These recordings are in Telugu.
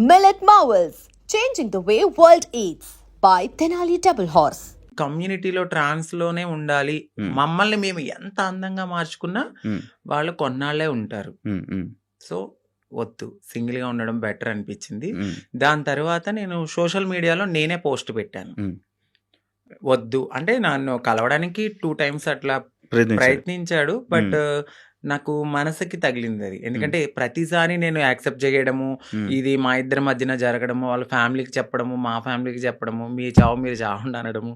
Millet Marvels, changing the way world eats by Tenali Double Horse. కమ్యూనిటీలో ట్రాన్స్లోనే ఉండాలి, మమ్మల్ని మేము ఎంత అందంగా మార్చుకున్నా వాళ్ళు కొన్నాళ్ళే ఉంటారు. సో వద్దు, సింగిల్గా ఉండడం బెటర్ అనిపించింది. దాని తర్వాత నేను సోషల్ మీడియాలో నేనే పోస్ట్ పెట్టాను. వద్దు అంటే నన్ను కలవడానికి 2 times అట్లా ప్రయత్నించాడు. బట్ నాకు మనసుకి తగిలింది అది. ఎందుకంటే ప్రతిసారి నేను యాక్సెప్ట్ చేయడము, ఇది మా ఇద్దరి మధ్యన జరగడము, వాళ్ళ ఫ్యామిలీకి చెప్పడము, మా ఫ్యామిలీకి చెప్పడము, మీ చావు మీరు చావండి అనడము,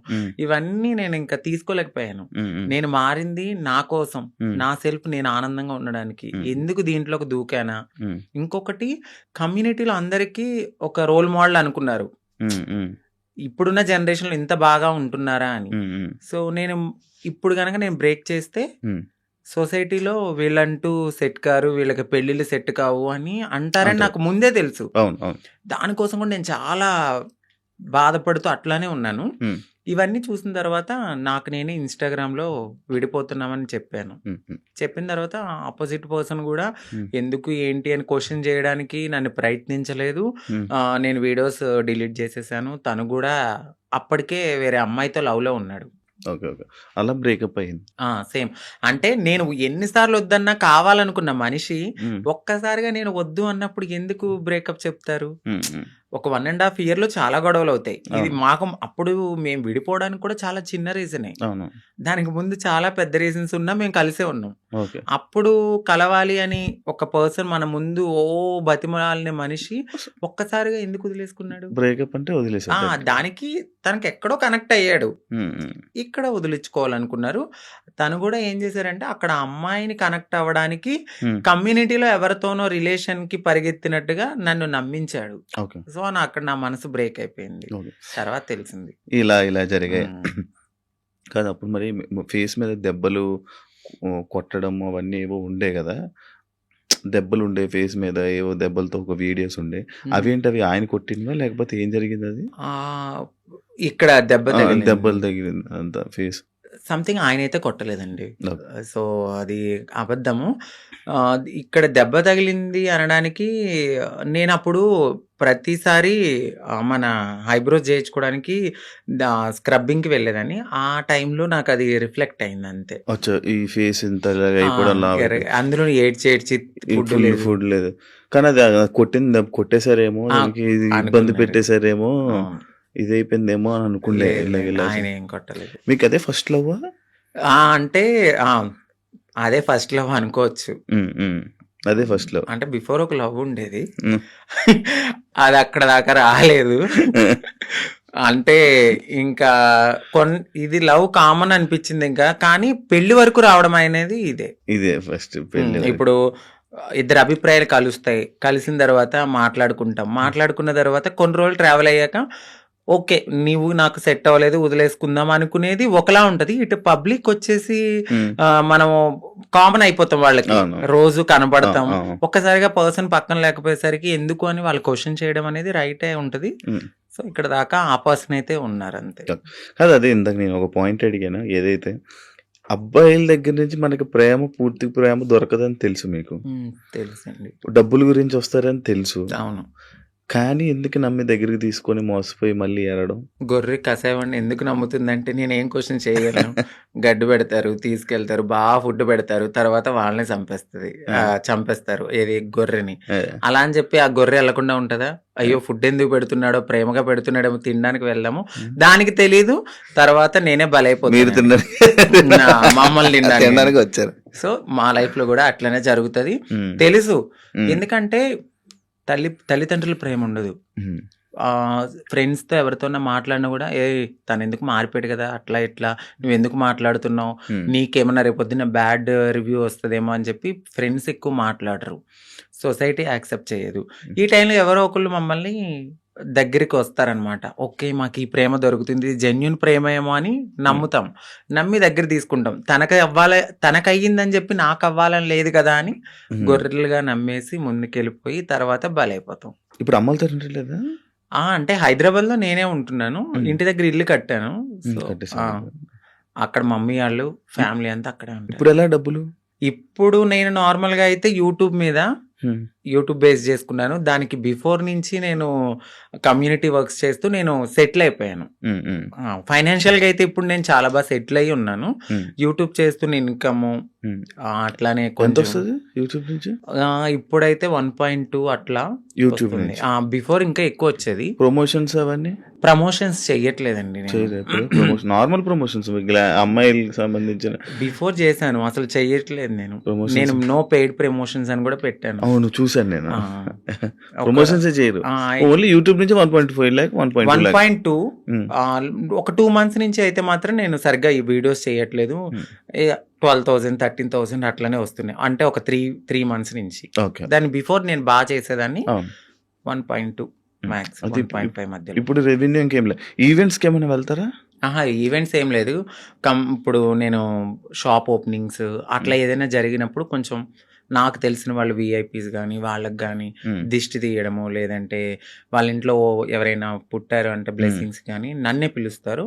ఇవన్నీ నేను ఇంకా తీసుకోలేకపోయాను. నేను మారింది నా కోసం, నా సెల్ఫ్ నేను ఆనందంగా ఉండడానికి. ఎందుకు దీంట్లోకి దూకానా? ఇంకొకటి, కమ్యూనిటీలో అందరికీ ఒక రోల్ మోడల్ అనుకున్నారు, ఇప్పుడున్న జనరేషన్లో ఇంత బాగా ఉంటున్నారా అని. సో నేను ఇప్పుడు కనుక నేను బ్రేక్ చేస్తే సొసైటీలో వీళ్ళంటూ సెట్ కారు, వీళ్ళకి పెళ్లిళ్ళు సెట్ కావు అని అంటారని నాకు ముందే తెలుసు. దానికోసం కూడా నేను చాలా బాధపడుతూ అట్లానే ఉన్నాను. ఇవన్నీ చూసిన తర్వాత నాకు నేనే ఇన్స్టాగ్రామ్లో విడిపోతున్నామని చెప్పాను. చెప్పిన తర్వాత ఆపోజిట్ పర్సన్ కూడా ఎందుకు ఏంటి అని క్వశ్చన్ చేయడానికి నన్ను ప్రయత్నించలేదు. నేను వీడియోస్ డిలీట్ చేసేసాను. తను కూడా అప్పటికే వేరే అమ్మాయితో లవ్లో ఉన్నాడు. ఓకే ఓకే, అలా బ్రేకప్ అయింది. సేమ్ అంటే నేను ఎన్నిసార్లు వద్దన్నా కావాలనుకున్న మనిషి ఒక్కసారిగా నేను వద్దు అన్నప్పుడు ఎందుకు బ్రేకప్ చెప్తారు? ఒక 1.5 yearలో చాలా గొడవలు అవుతాయి. ఇది మాకు అప్పుడు మేము విడిపోవడానికి కూడా చాలా చిన్న రీజనే. దానికి ముందు చాలా పెద్ద రీజన్స్ ఉన్నా మేము కలిసే ఉన్నాం. అప్పుడు కలవాలి అని ఒక పర్సన్ మన ముందు బతిమలాలిన మనిషి ఒక్కసారిగా ఎందుకు వదిలేసుకున్నాడు? బ్రేకప్ అంటే వదిలేసాడు. దానికి తనకి ఎక్కడో కనెక్ట్ అయ్యాడు, ఇక్కడ వదిలించుకోవాలనుకున్నారు. తను కూడా ఏం చేశారంటే అక్కడ అమ్మాయిని కనెక్ట్ అవ్వడానికి కమ్యూనిటీలో ఎవరితోనో రిలేషన్ కి పరిగెత్తినట్టుగా నన్ను నమ్మించాడు. సో అక్కడ నా మనసు బ్రేక్ అయిపోయింది. తర్వాత తెలిసింది ఇలా ఇలా జరిగాయి కాదు. అప్పుడు మరి ఫేస్ మీద దెబ్బలు కొట్టడం అవన్నీ ఏవో ఉండే కదా, దెబ్బలు ఉండే ఫేస్ మీద, ఏవో దెబ్బలతో ఒక వీడియోస్ ఉండే, అవేంటి అవి ఆయన కొట్టినవా లేకపోతే ఏం జరిగింది? అది ఇక్కడ దెబ్బలు తగిలింది అంత ఫేస్ సంథింగ్. ఆయన అయితే కొట్టలేదండి, సో అది అబద్ధము. ఇక్కడ దెబ్బ తగిలింది అనడానికి నేను అప్పుడు ప్రతిసారి మన ఐబ్రోస్ చేయించుకోవడానికి స్క్రబ్బింగ్కి వెళ్ళేదని. ఆ టైంలో నాకు అది రిఫ్లెక్ట్ అయింది అంతే. ఈ ఫేస్ ఇంత అందులో ఏడ్చి ఫుడ్ లేదు కానీ అది కొట్టేశారేమో, ఇబ్బంది పెట్టేశారేమో, ఇది అయిపోయిందేమో అని అనుకుండే. ఆయన ఏం కొట్టలేదు. మీకు అదే ఫస్ట్ లవ్? అంటే అదే ఫస్ట్ లవ్ అనుకోవచ్చు. అదే ఫస్ట్ లవ్ అంటే బిఫోర్ ఒక లవ్ ఉండేది, అది అక్కడ దాకా రాలేదు. అంటే ఇంకా ఇది లవ్ కామన్ అనిపించింది ఇంకా, కానీ పెళ్లి వరకు రావడం అనేది ఇదే ఫస్ట్ పెళ్లి. ఇప్పుడు ఇద్దరు అభిప్రాయాలు కలుస్తాయి, కలిసిన తర్వాత మాట్లాడుకున్న తర్వాత కొన్ని రోజులు ట్రావెల్ అయ్యాక ఓకే నీవు నాకు సెట్ అవ్వలేదు వదిలేసుకుందాం అనుకునేది ఒకలా ఉంటది. ఇటు పబ్లిక్ వచ్చేసి మనము కామన్ అయిపోతాం, వాళ్ళకి రోజు కనబడతాం. ఒక్కసారిగా పర్సన్ పక్కన లేకపోయేసరికి ఎందుకు అని వాళ్ళు క్వశ్చన్ చేయడం అనేది రైటే ఉంటది. సో ఇక్కడ దాకా ఆ పర్సన్ అయితే ఉన్నారు అంతే. కాదు అదే ఇందాక నేను ఒక పాయింట్ అడిగాను, ఏదైతే అబ్బాయిల దగ్గర నుంచి మనకి పూర్తి ప్రేమ దొరకదని తెలుసు, మీకు తెలుసండి. డబ్బుల గురించి వస్తారని తెలుసు. అవును, కానీ ఎందుకు నమ్మి దగ్గరికి తీసుకొని మోసపోయి మళ్ళీ ఏరడం? గొర్రె కసాయవాడిని ఎందుకు నమ్ముతుందంటే నేను ఏం క్వశ్చన్ చేయగలను. గడ్డు పెడతారు, తీసుకెళ్తారు, బాగా ఫుడ్ పెడతారు, తర్వాత వాళ్ళని చంపేస్తారు ఏది గొర్రెని. అలా అని చెప్పి ఆ గొర్రె వెళ్లకుండా ఉంటుందా? అయ్యో ఫుడ్ ఎందుకు పెడుతున్నాడో, ప్రేమగా పెడుతున్నాడేమో, తినడానికి వెళ్దాము, దానికి తెలీదు. తర్వాత నేనే బలైపోతాను, మమ్మల్ని తినడానికి వచ్చారు. సో మా లైఫ్ లో కూడా అట్లనే జరుగుతుంది తెలుసు. ఎందుకంటే తల్లిదండ్రుల ప్రేమ ఉండదు. ఫ్రెండ్స్తో ఎవరితోన్నా మాట్లాడినా కూడా తను ఎందుకు మారిపోయాడు కదా, అట్లా ఇట్లా నువ్వు ఎందుకు మాట్లాడుతున్నావు, నీకేమన్నా రేపొద్దున బ్యాడ్ రివ్యూ వస్తుందేమో అని చెప్పి ఫ్రెండ్స్ ఎక్కువ మాట్లాడరు, సొసైటీ యాక్సెప్ట్ చేయదు. ఈ టైంలో ఎవరో ఒకళ్ళు మమ్మల్ని దగ్గరికి వస్తారనమాట. ఓకే మాకు ఈ ప్రేమ దొరుకుతుంది, జెన్యున్ ప్రేమ ఏమో అని నమ్ముతాం, నమ్మి దగ్గర తీసుకుంటాం. తనకు అయ్యిందని చెప్పి నాకు అవ్వాలని లేదు కదా అని గొర్రెలుగా నమ్మేసి ముందుకెళ్ళిపోయి తర్వాత బలైపోతాం. ఇప్పుడు అమ్మలతో లేదా? అంటే హైదరాబాద్ లో నేనే ఉంటున్నాను, ఇంటి దగ్గర ఇల్లు కట్టాను. అక్కడ మమ్మీ వాళ్ళు ఫ్యామిలీ అంతా అక్కడే ఉంటారు. ఇప్పుడు ఎలా డబ్బులు? ఇప్పుడు నేను నార్మల్ గా అయితే యూట్యూబ్ మీద యూట్యూబ్ బేస్ చేసుకున్నాను. దానికి బిఫోర్ నుంచి నేను కమ్యూనిటీ వర్క్స్ చేస్తూ నేను సెటిల్ అయిపోయాను. ఫైనాన్షియల్గా అయితే ఇప్పుడు నేను చాలా బాగా సెటిల్ అయ్యి ఉన్నాను. యూట్యూబ్ చేస్తున్న ఇన్కమ్ అట్లానే ఎంత కొంచెం వస్తుంది యూట్యూబ్ నుంచి? ఇప్పుడైతే 1.2 అట్లా యూట్యూబ్ వస్తుంది. నుంచి బిఫోర్ ఇంకా ఎక్కువ వచ్చేది. ప్రమోషన్స్ అవన్నీ ప్రమోషన్స్ చెయ్యట్లేదండి నేను. చేయలేదు. ప్రమోషన్ నార్మల్ ప్రమోషన్స్ అమ్మాయిలకు సంబంధించిన బిఫోర్ చేశాను, అసలు చెయ్యట్లేదు నేను. Promotions. నేను నో పెయిడ్ ప్రమోషన్స్ అని కూడా పెట్టాను. అవును చూసాను నేను. ఆ, ప్రమోషన్స్ చేయరు, ఆ, ఓన్లీ యూట్యూబ్ నుంచి 1.5 lakh 1.2 lakh. 1.2 ఒక 2 months నుంచి అయితే మాత్రం నేను సరిగ్గా ఈ వీడియోస్ చేయట్లేదు. 12,000 13,000 అట్లనే వస్తున్నాయి. అంటే ఒక 3 months నుంచి. ఓకే, దాని బిఫోర్ నేను బాగా చేసేదాన్ని. అవును. 1.2 మ్యాక్స్, అది 1.5 మధ్యలో. ఇప్పుడు రెవెన్యూ ఇంకేం లేదు. ఈవెంట్స్కి ఏమైనా వెళ్తారా? ఈవెంట్స్ ఏం లేదు. ఇప్పుడు నేను షాప్ ఓపెనింగ్స్ అట్లా ఏదైనా జరిగినప్పుడు కొంచెం నాకు తెలిసిన వాళ్ళు విఐపీస్ కానీ వాళ్ళకి కానీ దిష్టి తీయడము, లేదంటే వాళ్ళ ఇంట్లో ఎవరైనా పుట్టారు అంటే బ్లెస్సింగ్స్ కానీ నన్నే పిలుస్తారు.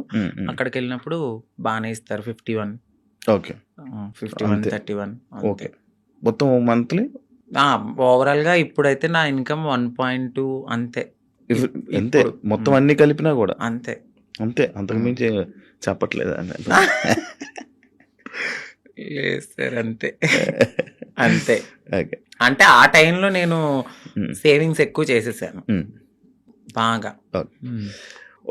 అక్కడికి వెళ్ళినప్పుడు బాగానే ఇస్తారు. 51, ఓకే 51, అంతే. 31. ఓకే, మొత్తం మంత్లీ ఓవరాల్ గా ఇప్పుడైతే నా ఇన్కమ్ 1.2 అంతే. అంతే, మొత్తం అన్ని కలిపినా కూడా అంతే. అంతే, అంతకు మించి చెప్పట్లేదు లేదు సార్, అంతే అంతే. ఓకే, అంటే ఆ టైంలో నేను సేవింగ్స్ ఎక్కువ చేసేసాను బాగా.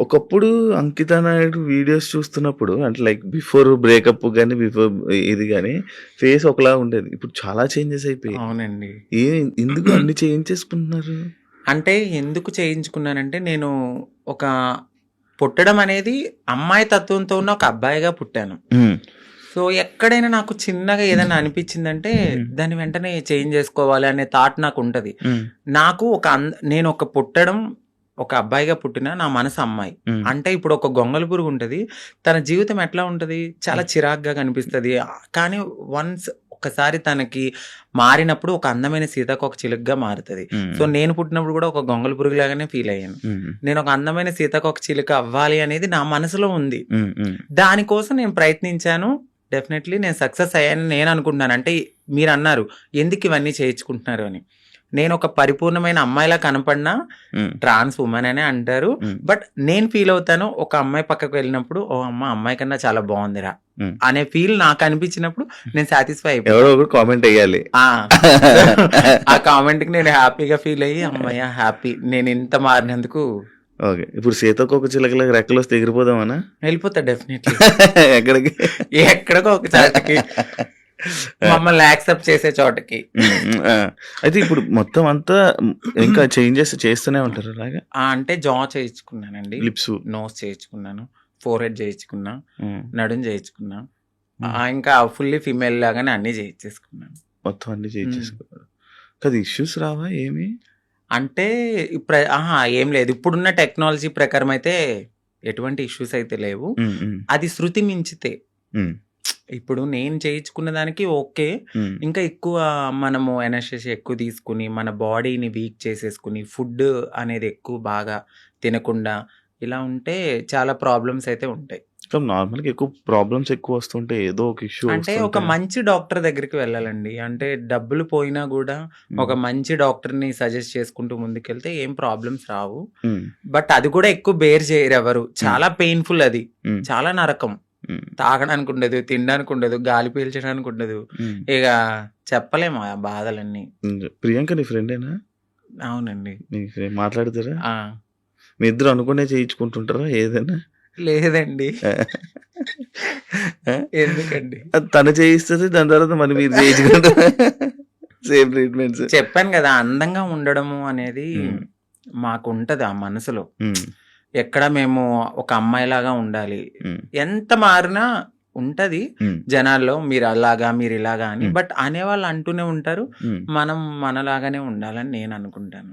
ఒకప్పుడు అంకితా నాయుడు వీడియోస్ చూస్తున్నప్పుడు అంటే లైక్ బిఫోర్ బ్రేకప్ కానీ బిఫోర్ ఇది కానీ ఫేస్ ఒకలా ఉండేది. ఇప్పుడు చాలా చేంజెస్ అయిపోయాయి. అవునండి. ఎందుకు అన్ని చేంజ్ చేసుకుంటున్నారు? అంటే ఎందుకు చేయించుకున్నానంటే నేను ఒక పుట్టడం అనేది అమ్మాయి తత్వంతో ఉన్న ఒక అబ్బాయిగా పుట్టాను. సో ఎక్కడైనా నాకు చిన్నగా ఏదైనా అనిపించిందంటే దాన్ని వెంటనే చేంజ్ చేసుకోవాలి అనే థాట్ నాకు ఉంటది. నాకు నేను ఒక పుట్టడం ఒక అబ్బాయిగా పుట్టిన నా మనసు అమ్మాయి అంటే ఇప్పుడు ఒక గొంగళి పురుగు ఉంటది, తన జీవితం ఎట్లా ఉంటది, చాలా చిరాగ్గా కనిపిస్తుంది. కానీ వన్స్ ఒక్కసారి తనకి మారినప్పుడు ఒక అందమైన సీతాకోక చిలుకగా మారుతుంది. సో నేను పుట్టినప్పుడు కూడా ఒక గొంగళి పురుగు లాగానే ఫీల్ అయ్యాను. నేను ఒక అందమైన సీతాకోక చిలుక అవ్వాలి అనేది నా మనసులో ఉంది. దానికోసం నేను ప్రయత్నించాను. డెఫినెట్లీ నేను సక్సెస్ అయ్యానని నేను అనుకుంటున్నాను. అంటే మీరు అన్నారు ఎందుకు ఇవన్నీ చేయించుకుంటున్నారు అని. నేను ఒక పరిపూర్ణమైన అమ్మాయిలా కనపడినా ట్రాన్స్ ఉమెన్ అనే అంటారు. బట్ నేను ఫీల్ అవుతాను ఒక అమ్మాయి పక్కకు వెళ్ళినప్పుడు ఓ అమ్మాయి కన్నా చాలా బాగుందిరా అనే ఫీల్ నాకు అనిపించినప్పుడు నేను సాటిస్ఫై అయిపోయాను. కామెంట్ అయ్యాలి, ఆ కామెంట్ కి నేను హ్యాపీగా ఫీల్ అయ్యి అమ్మాయి హ్యాపీ నేను ఇంత మారినందుకు. ఓకే, ఇప్పుడు సీతాకోక చిలకలకు రెక్కలు వస్తే ఎగిరిపోదామనా? వెళ్ళిపోతా డెఫినెట్లీ. ఎక్కడికి? ఎక్కడికో ఒక చోటకి, మమ్మల్ని యాక్సెప్ట్ చేసే చోటకి. అయితే ఇప్పుడు మొత్తం అంతా ఇంకా చేంజెస్ చేస్తూనే ఉంటారు అలాగా? అంటే జా చేయించుకున్నానండి, లిప్స్, నోస్ చేయించుకున్నాను, ఫోర్ హెడ్ చేయించుకున్నా, నడుం చేయించుకున్నా, ఇంకా ఫుల్లీ ఫీమేల్ లాగానే అన్ని చేయించేసుకున్నాను. మొత్తం అన్ని చేయించేసుకున్నారు కదా. ఇష్యూస్ రావా ఏమి? అంటే ఇప్పుడు ఏం లేదు. ఇప్పుడున్న టెక్నాలజీ ప్రకారం అయితే ఎటువంటి ఇష్యూస్ అయితే లేవు. అది శృతి మించితే ఇప్పుడు నేను చేయించుకున్న దానికి ఓకే, ఇంకా ఎక్కువ మనము ఎనర్జీ ఎక్కువ తీసుకుని మన బాడీని వీక్ చేసేసుకుని ఫుడ్ అనేది ఎక్కువ బాగా తినకుండా ఇలా ఉంటే చాలా ప్రాబ్లమ్స్ అయితే ఉంటాయి. నార్మల్గా ఎక్కువ ప్రాబ్లమ్స్ ఎక్కువ వస్తుంటే ఏదో ఒక ఇష్యూ. అంటే ఒక మంచి డాక్టర్ దగ్గరికి వెళ్ళాలండి. అంటే డబ్బులు పోయినా కూడా ఒక మంచి డాక్టర్ని సజెస్ట్ చేసుకుంటూ ముందుకెళ్తే ఏం ప్రాబ్లమ్స్ రావు. బట్ అది కూడా ఎక్కువ బేర్ చేయరు ఎవరు. చాలా పెయిన్ఫుల్, అది చాలా నరకం. తాగడానికి ఉండదు, తినడానికి ఉండదు, గాలి పీల్చడానికి ఉండదు. ఇక చెప్పలేము ఆ బాధలన్నీ. ప్రియాంక నీ ఫ్రెండేనా? అవునండి. మాట్లాడతారా? మీ ఇద్దరు అనుకునే చేయించుకుంటుంటారా ఏదైనా? లేదండి. ఎందుకండి? తను చేయిస్తుంది, దాని తర్వాత మరి మీరు చేయించుకుంటారా? Same treatments. చెప్పాను కదా, అందంగా ఉండడము అనేది మాకు ఉంటది ఆ మనసులో. ఎక్కడ మేము ఒక అమ్మాయిలాగా ఉండాలి, ఎంత మారినా ఉంటది జనాల్లో మీరు అలాగా మీరు ఇలాగా అని. బట్ అనేవాళ్ళు అంటూనే ఉంటారు, మనం మనలాగానే ఉండాలని నేను అనుకుంటాను.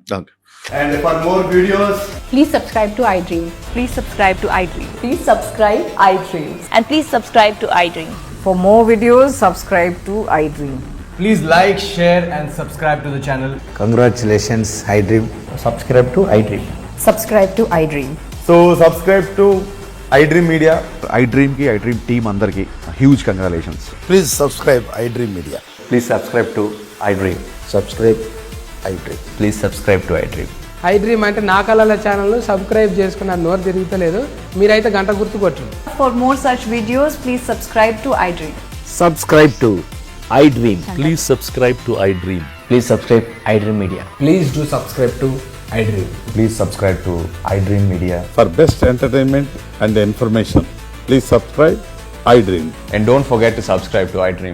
And for more videos, please subscribe to iDream. Please subscribe to iDream. Please subscribe iDream. And please subscribe to iDream. For more videos, subscribe to iDream. please like, share and subscribe to the channel. Congratulations, iDream. Subscribe to iDream. Subscribe to iDream. So subscribe to iDream Media. iDream ki iDream team andarki huge congratulations. Please subscribe iDream Media. Please subscribe to iDream. Subscribe iDream. Please subscribe to iDream. I dream అంటే నా కళల ఛానల్ సబ్స్క్రైబ్ చేసుకున్న నోరు తిరుగుతలేదు, మీరైతే గంట గుర్తు కొట్టండి. For more such videos, please subscribe to iDream. Subscribe to iDream. Please subscribe to iDream. Please subscribe iDream Media. Please do subscribe to iDream. Please subscribe to iDream Media. For best entertainment and information, please subscribe iDream. And don't forget to subscribe to iDream.